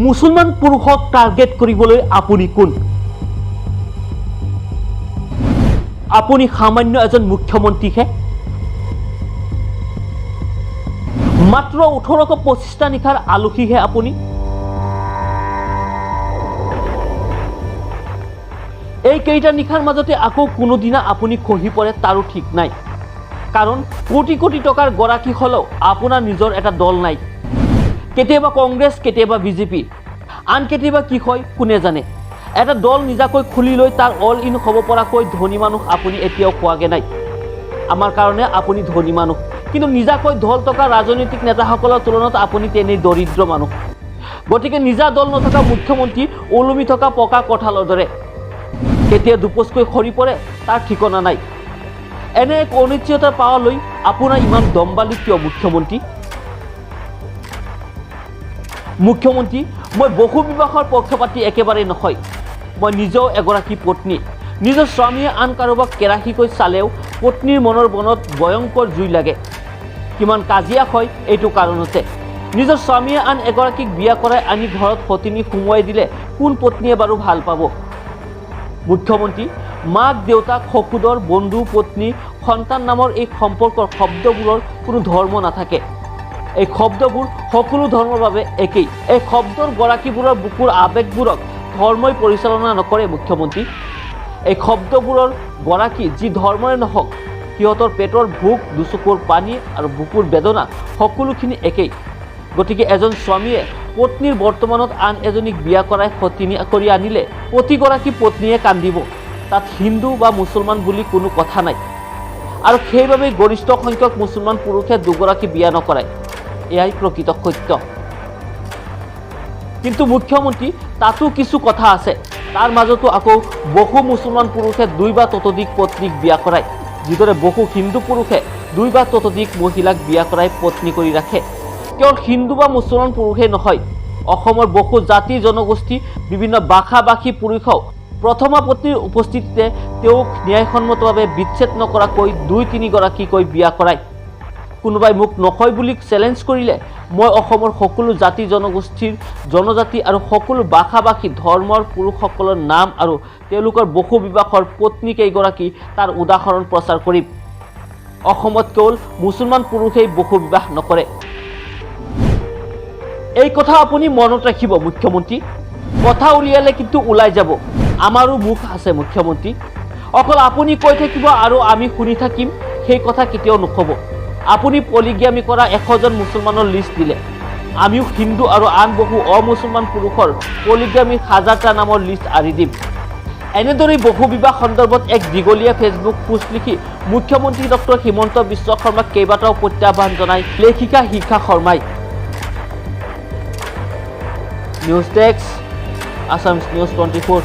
মুছলমান পুৰুষক টাৰ্গেট কৰিবলৈ আপুনি কোন? আপুনি সামান্য এজন মুখ্যমন্ত্ৰীহে। মাত্ৰ 1825টা নিশাৰ আলহীহে আপুনি। এই কেইটা নিশাৰ মাজতে আকৌ কোনোদিনা আপুনি খহি পৰে তাৰো ঠিক নাই। কাৰণ কোটি কোটি টকাৰ গৰাকী হলেও আপোনাৰ নিজৰ এটা দল নাই। কেতিয়াবা কংগ্ৰেছ, কেতিয়াবা বিজেপি, আন কেতিয়াবা কি হয় কোনে জানে। এটা দল নিজাকৈ খুলি লৈ তাৰ অল ইন হ'ব পৰাকৈ ধনী মানুহ আপুনি এতিয়াও পোৱাগে নাই। আমাৰ কাৰণে আপুনি ধনী মানুহ, কিন্তু নিজাকৈ ঢল টকা ৰাজনৈতিক নেতাসকলৰ তুলনাত আপুনি তেনেই দৰিদ্ৰ মানুহ। গতিকে নিজা দল নথকা মুখ্যমন্ত্ৰী ওলমি থকা পকা কঁঠালৰ দৰে। কেতিয়া দুপচকৈ সৰি পৰে তাৰ ঠিকনা নাই। এনে এক অনিশ্চয়তাৰ পাৱালৈ আপোনাৰ ইমান দম্বালি কিয় মুখ্যমন্ত্ৰী? মুখ্যমন্ত্ৰী, মই বহু বিবাহৰ পক্ষপাতী একেবাৰে নহয়। মই নিজেও এগৰাকী পত্নী। নিজৰ স্বামীয়ে আন কাৰোবাক কেৰাহীকৈ চালেও পত্নীৰ মনৰ বনত ভয়ংকৰ জুই লাগে। কিমান কাজিয়া হয় এইটো কাৰণতে। নিজৰ স্বামীয়ে আন এগৰাকীক বিয়া কৰাই আনি ঘৰত সতিনী সুমুৱাই দিলে কোন পত্নীয়ে বাৰু ভাল পাব? মুখ্যমন্ত্ৰী, মাক দেউতাক, সখুদৰ, বন্ধু, পত্নী, সন্তান নামৰ এই সম্পৰ্কৰ শব্দবোৰৰ কোনো ধৰ্ম নাথাকে। এই শব্দবোৰ সকলো ধৰ্মৰ বাবে একেই। এই শব্দৰ গৰাকীবোৰৰ বুকুৰ আৱেগবোৰক ধৰ্মই পৰিচালনা নকৰে মুখ্যমন্ত্ৰী। এই শব্দবোৰৰ গৰাকী যি ধৰ্মৰে নহওক, সিহঁতৰ পেটৰ ভোক, দুচকুৰ পানী আৰু বুকুৰ বেদনা সকলোখিনি একেই। গতিকে এজন স্বামীয়ে পত্নীৰ বৰ্তমানত আন এজনীক বিয়া কৰাই সতিনী কৰি আনিলে প্ৰতিগৰাকী পত্নীয়ে কান্দিব। তাত হিন্দু বা মুছলমান বুলি কোনো কথা নাই। আৰু সেইবাবেই গৰিষ্ঠ সংখ্যক মুছলমান পুৰুষে দুগৰাকী বিয়া নকৰায়। এয়াই প্ৰকৃত সত্য। কিন্তু মুখ্যমন্ত্ৰী, তাতো কিছু কথা আছে। তাৰ মাজতো আকৌ বহু মুছলমান পুৰুষে 2 বা ততোধিক পত্নীক বিয়া কৰায়, যিদৰে বহু হিন্দু পুৰুষে 2 বা ততোধিক মহিলাক বিয়া কৰাই পত্নী কৰি ৰাখে। কেৱল হিন্দু বা মুছলমান পুৰুষেই নহয়, অসমৰ বহু জাতি জনগোষ্ঠী, বিভিন্ন ভাষা ভাষী পুৰুষেও প্ৰথমা পত্নীৰ উপস্থিতিতে তেওঁক ন্যায়সন্মতভাৱে বিচ্ছেদ নকৰাকৈ 2-3 গৰাকীকৈ বিয়া কৰায়। কোনোবাই মোক নকয় বুলি চেলেঞ্জ কৰিলে মই অসমৰ সকলো জাতি জনগোষ্ঠীৰ, জনজাতি আৰু সকলো ভাষা ভাষী ধৰ্মৰ পুৰুষসকলৰ নাম আৰু তেওঁলোকৰ বহু বিবাহৰ পত্নী কেইগৰাকী তাৰ উদাহৰণ প্ৰচাৰ কৰিম। অসমত কেৱল মুছলমান পুৰুষেই বহু বিবাহ নকৰে। এই কথা আপুনি মনত ৰাখিব মুখ্যমন্ত্ৰী। কথা উলিয়ালে কিন্তু ওলাই যাব। আমাৰো মুখ আছে মুখ্যমন্ত্ৰী। অকল আপুনি কৈ থাকিব আৰু আমি শুনি থাকিম সেই কথা কেতিয়াও নক'ব। আপুনি পলিগ্যামি কৰা 100জন মুছলমানৰ লিষ্ট দিলে। আমিও হিন্দু আৰু আন বহু অমুছলমান পুৰুষৰ পলিগ্যামিৰ 1000টা নামৰ লিষ্ট আঁৰি দিম। এনেদৰেই বহু বিবাহ সন্দৰ্ভত এক দীঘলীয়া ফেচবুক পোষ্ট লিখি মুখ্যমন্ত্ৰী ডক্টৰ হিমন্ত বিশ্ব শৰ্মাক কেইবাটাও প্ৰত্যাহ্বান জনাই লেখিকা শিখা শৰ্মাই। News desk, Assam news 24।